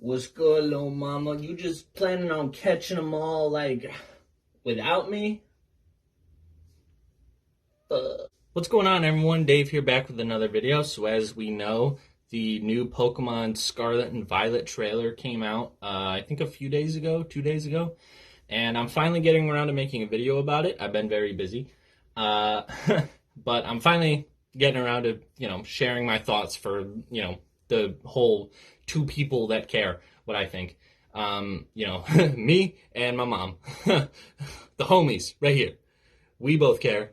What's good, little mama? You just planning on catching them all, like, without me? What's going on, everyone? Dave here, back with another video. So as we know, the new Pokemon Scarlet and Violet trailer came out, I think a few days ago, 2 days ago. And I'm finally getting around to making a video about it. I've been very busy. Uh, but I'm finally getting around to, sharing my thoughts for, the whole two people that care what I think. Me and my mom. The homies, right here. We both care.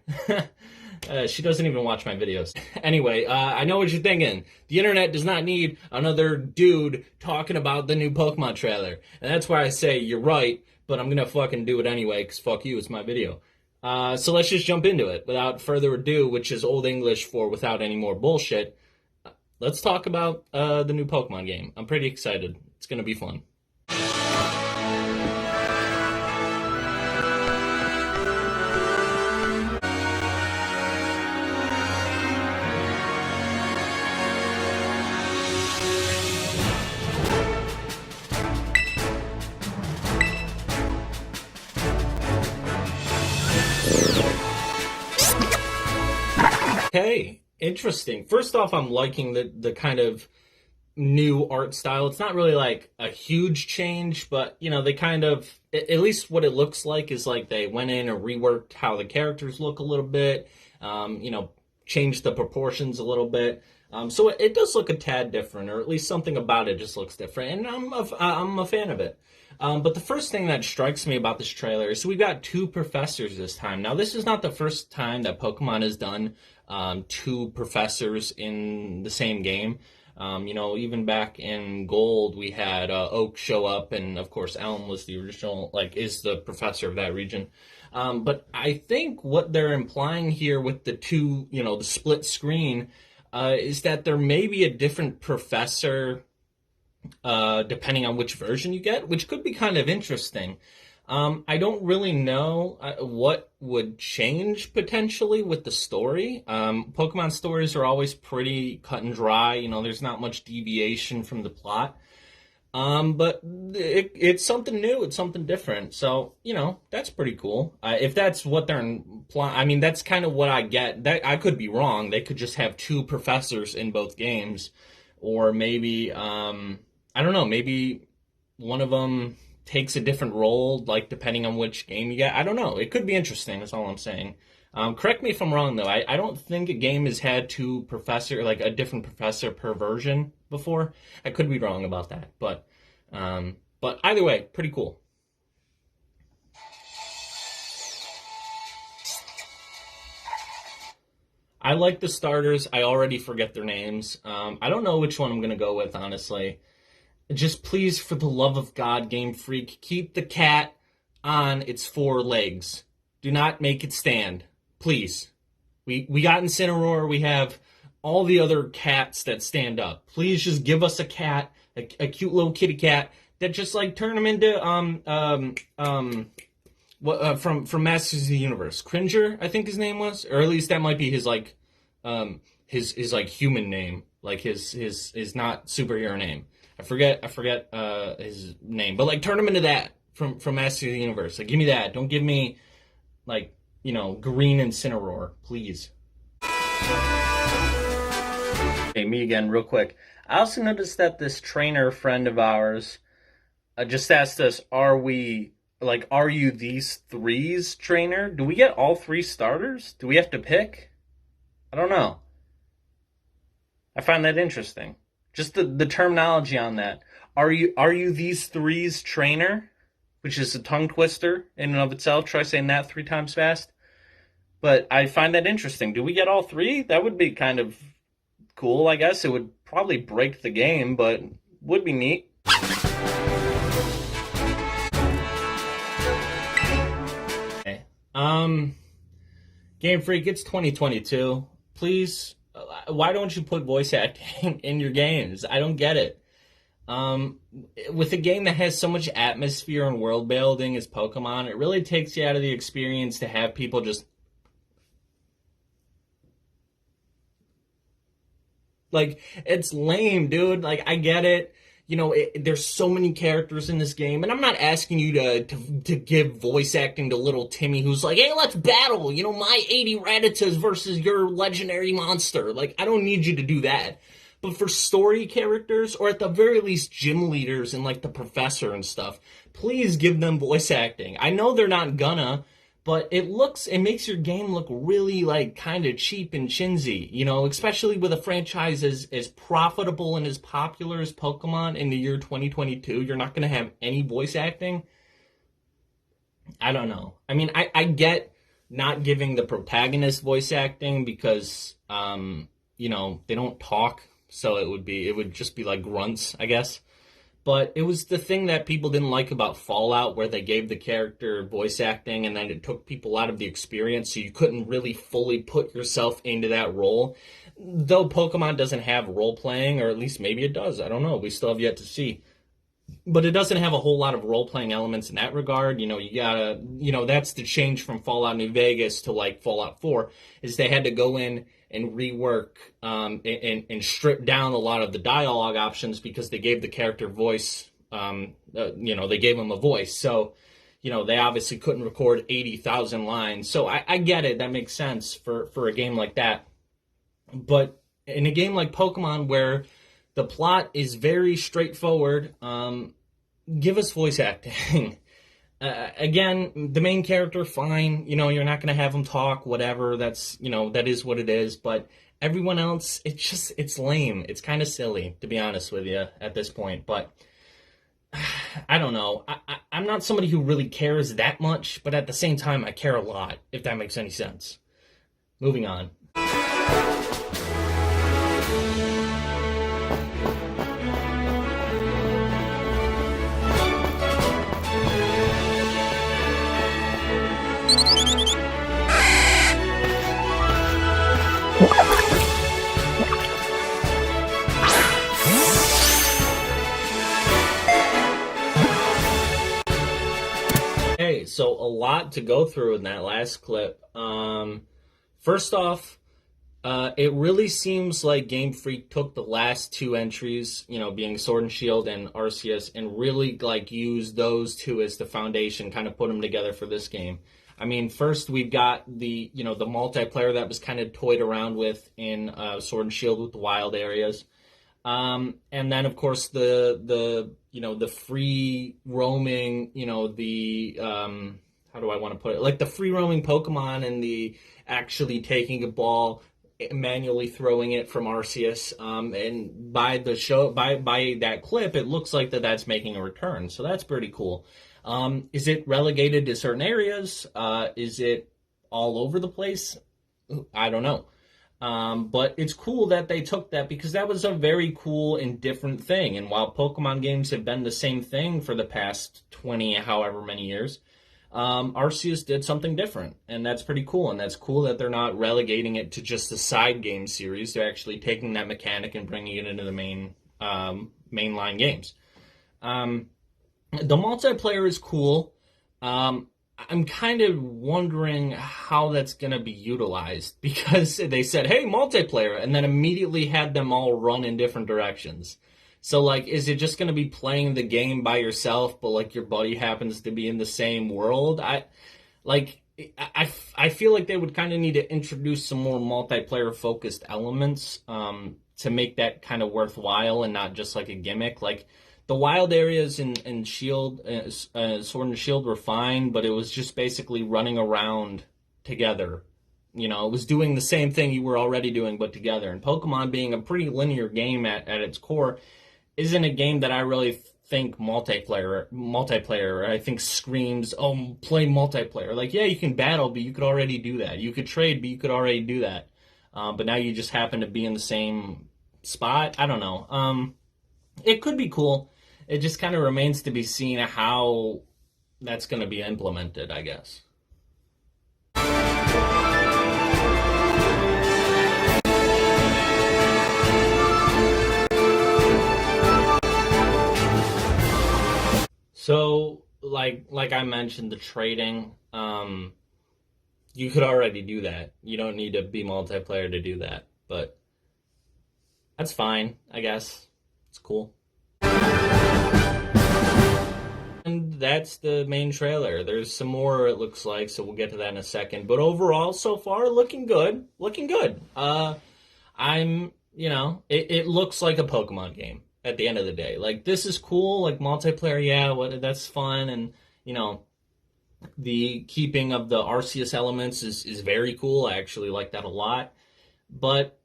She doesn't even watch my videos. Anyway, I know what you're thinking. The internet does not need another dude talking about the new Pokemon trailer. And that's why I say you're right, but I'm gonna fucking do it anyway, because fuck you, it's my video. So let's just jump into it. Without further ado, which is Old English for without any more bullshit, let's talk about the new Pokemon game. I'm pretty excited. It's gonna be fun. Okay, interesting. First off, I'm liking the kind of new art style. It's not really like a huge change, but they kind of, at least what it looks like is like they went in and reworked how the characters look a little bit, changed the proportions a little bit. So it does look a tad different, or at least something about it just looks different, and I'm a fan of it. But the first thing that strikes me about this trailer is we've got two professors this time. Now, this is not the first time that Pokemon has done two professors in the same game. Even back in Gold, we had Oak show up, and of course, Elm was the original, is the professor of that region. But I think what they're implying here with the two, the split screen, is that there may be a different professor depending on which version you get, which could be kind of interesting. I don't really know what would change potentially with the story. Pokemon stories are always pretty cut and dry. There's not much deviation from the plot. But it's something new. It's something different. So, that's pretty cool. If that's what they're implying, I mean, that's kind of what I get. That I could be wrong. They could just have two professors in both games. Or maybe, I don't know, maybe one of them takes a different role, depending on which game you get. I don't know. It could be interesting. That's all I'm saying. Correct me if I'm wrong, though. I don't think a game has had a different professor per version before. I could be wrong about that, but either way, pretty cool. I like the starters. I already forget their names. I don't know which one I'm gonna go with, honestly. Just please, for the love of God, Game Freak, keep the cat on its four legs. Do not make it stand. Please. We got Incineroar. We have all the other cats that stand up. Please just give us a cat, a cute little kitty cat that just turn him into from Masters of the Universe. Cringer, I think his name was, or at least that might be his his human name, his not superhero name. I forget his name, but turn him into that from Masters of the Universe. Give me that. Don't give me green Incineroar, please. Okay, me again, real quick. I also noticed that this trainer friend of ours just asked us, are you these threes trainer? Do we get all three starters? Do we have to pick? I don't know. I find that interesting. Just the terminology on that. Are you these threes trainer? Which is a tongue twister in and of itself. Try saying that 3 times fast. But I find that interesting. Do we get all three? That would be kind of cool, I guess. It would probably break the game, but would be neat. Okay. Game Freak, it's 2022. Please, why don't you put voice acting in your games? I don't get it. With a game that has so much atmosphere and world building as Pokemon, it really takes you out of the experience to have people just it's lame, dude. I get it. there's so many characters in this game, and I'm not asking you to give voice acting to little Timmy who's like, hey, let's battle, my 80 Ratatas versus your legendary monster. Like, I don't need you to do that. But for story characters, or at the very least gym leaders and like the professor and stuff, please give them voice acting. I know they're not gonna, but it makes your game look really like kind of cheap and chintzy, especially with a franchise as profitable and as popular as Pokemon in the year 2022. You're not going to have any voice acting. I don't know. I mean, I get not giving the protagonist voice acting because, they don't talk. So it would just be like grunts, I guess. But it was the thing that people didn't like about Fallout, where they gave the character voice acting and then it took people out of the experience, so you couldn't really fully put yourself into that role. Though Pokemon doesn't have role playing, or at least maybe it does. I don't know. We still have yet to see. But it doesn't have a whole lot of role playing elements in that regard. You gotta, that's the change from Fallout New Vegas to like Fallout 4, is they had to go in and rework and strip down a lot of the dialogue options because they gave the character voice, they gave them a voice. So, they obviously couldn't record 80,000 lines. So I get it. That makes sense for a game like that. But in a game like Pokemon, where the plot is very straightforward, give us voice acting. Again, the main character, fine. You're not going to have him talk, whatever. That's, that is what it is. But everyone else, it's lame. It's kind of silly, to be honest with you, at this point. But I don't know. I'm not somebody who really cares that much, but at the same time, I care a lot, if that makes any sense. Moving on. Hey, so a lot to go through in that last clip. First off, it really seems like Game Freak took the last two entries, being Sword and Shield and Arceus, and really like used those two as the foundation, kind of put them together for this game. I mean, first we've got the multiplayer that was kind of toyed around with in Sword and Shield with the wild areas. And then of course the free roaming, how do I want to put it? Like the free roaming Pokemon and the actually taking a ball, manually throwing it from Arceus. And by that clip, it looks like that's making a return. So that's pretty cool. Is it relegated to certain areas? Is it all over the place? I don't know. But it's cool that they took that, because that was a very cool and different thing. And while Pokemon games have been the same thing for the past 20, however many years, Arceus did something different. And that's pretty cool. And that's cool that they're not relegating it to just the side game series. They're actually taking that mechanic and bringing it into the mainline games. The multiplayer is cool. I'm kind of wondering how that's going to be utilized, because they said, hey, multiplayer, and then immediately had them all run in different directions. So, like, is it just going to be playing the game by yourself, but, like, your buddy happens to be in the same world? I feel like they would kind of need to introduce some more multiplayer-focused elements to make that kind of worthwhile and not just, like, a gimmick. Like, the wild areas in Shield, Sword and Shield were fine, but it was just basically running around together. It was doing the same thing you were already doing, but together. And Pokemon, being a pretty linear game at its core, isn't a game that I really think multiplayer, I think screams, oh, play multiplayer. Like, yeah, you can battle, but you could already do that. You could trade, but you could already do that. But now you just happen to be in the same spot. I don't know. It could be cool. It just kind of remains to be seen how that's going to be implemented, I guess. So, like I mentioned, the trading, you could already do that. You don't need to be multiplayer to do that, but that's fine, I guess. It's cool. And that's the main trailer. There's some more, it looks like, so we'll get to that in a second. But overall, so far, looking good. Looking good. It looks like a Pokemon game at the end of the day. Like, this is cool. Like, multiplayer, yeah, that's fun. And, you know, the keeping of the Arceus elements is very cool. I actually like that a lot. But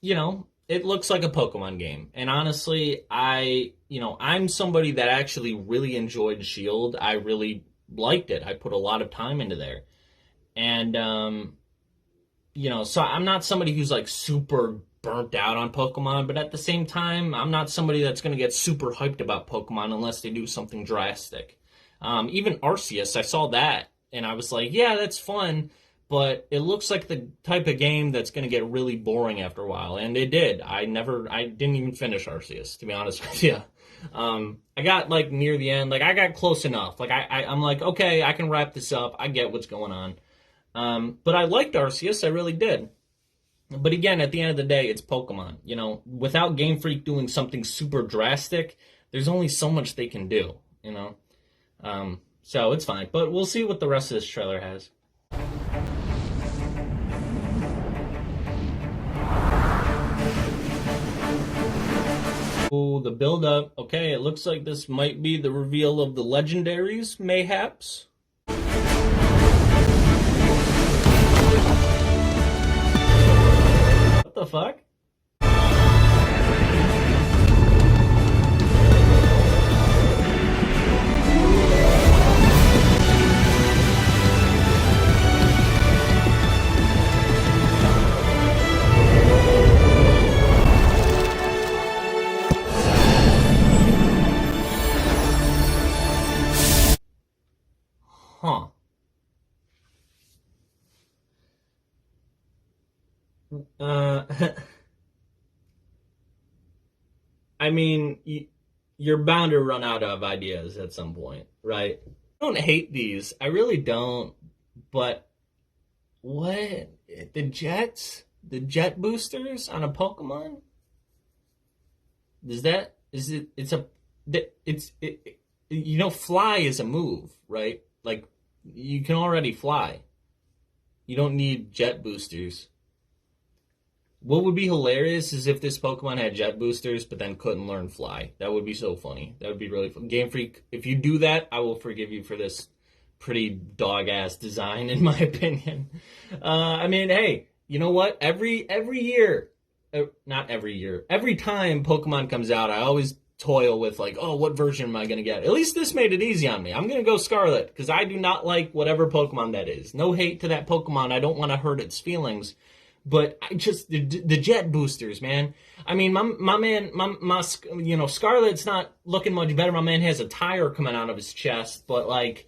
it looks like a Pokemon game. And honestly, I'm somebody that actually really enjoyed Shield. I really liked it. I put a lot of time into there. And so I'm not somebody who's like super burnt out on Pokemon, but at the same time, I'm not somebody that's going to get super hyped about Pokemon unless they do something drastic. Even Arceus, I saw that and I was like, yeah, that's fun, but it looks like the type of game that's going to get really boring after a while, and it did. I didn't even finish Arceus, to be honest with you. I got like near the end, like I got close enough. Like I'm like, okay, I can wrap this up. I get what's going on. But I liked Arceus, I really did. But again, at the end of the day, it's Pokemon. Without Game Freak doing something super drastic, there's only so much they can do. So it's fine. But we'll see what the rest of this trailer has. Oh, the build up. Okay, it looks like this might be the reveal of the legendaries, mayhaps. What the fuck? Huh. Uh, I mean, you're bound to run out of ideas at some point, right? I don't hate these. I really don't. But what? The jets? The jet boosters on a Pokemon? It's a, fly is a move, right? Like, you can already fly. You don't need jet boosters. What would be hilarious is if this Pokemon had jet boosters, but then couldn't learn fly. That would be so funny. That would be really fun. Game Freak, if you do that, I will forgive you for this pretty dog ass design, in my opinion. I mean, hey, you know what? Every year, not every year, every time Pokemon comes out, I always toil with like, oh, what version am I going to get? At least this made it easy on me. I'm going to go Scarlet because I do not like whatever Pokemon that is. No hate to that Pokemon. I don't want to hurt its feelings. But I just the jet boosters, man. I mean, my man, Scarlet's not looking much better. My man has a tire coming out of his chest, but like,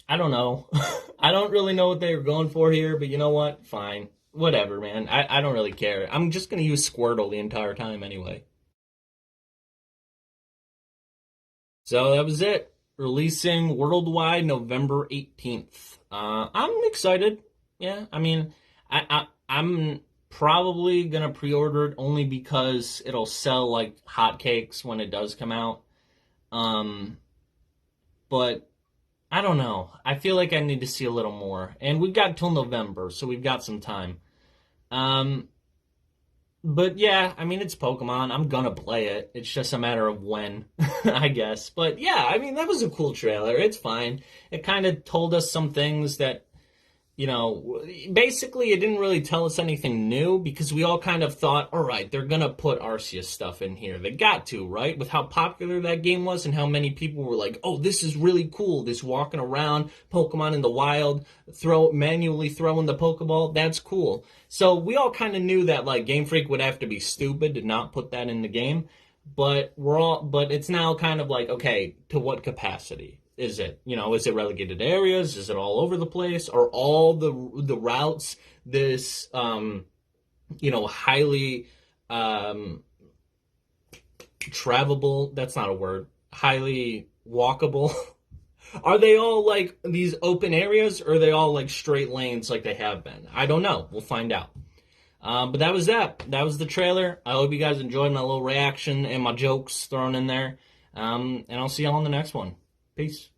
I don't know. I don't really know what they were going for here, but you know what? Fine, whatever, man. I don't really care. I'm just gonna use Squirtle the entire time anyway. So that was it. Releasing worldwide November 18th. I'm excited. Yeah, I mean, I'm probably gonna pre-order it only because it'll sell like hotcakes when it does come out. Um, but I don't know. I feel like I need to see a little more, and we've got till November, so we've got some time. Um, but yeah, I mean, it's Pokemon. I'm gonna play it. It's just a matter of when, I guess. But yeah, I mean, that was a cool trailer. It's fine. It kind of told us some things that basically it didn't really tell us anything new because we all kind of thought, all right, they're going to put Arceus stuff in here. They got to, right? With how popular that game was and how many people were like, oh, this is really cool. This walking around Pokemon in the wild, manually throwing the Pokeball. That's cool. So we all kind of knew that like Game Freak would have to be stupid to not put that in the game. But it's now kind of like, okay, to what capacity? Is it, is it relegated areas? Is it all over the place? Are all the routes this, highly travelable? That's not a word. Highly walkable. Are they all like these open areas, or are they all like straight lanes like they have been? I don't know. We'll find out. But that was that. That was the trailer. I hope you guys enjoyed my little reaction and my jokes thrown in there. And I'll see y'all on the next one. Peace.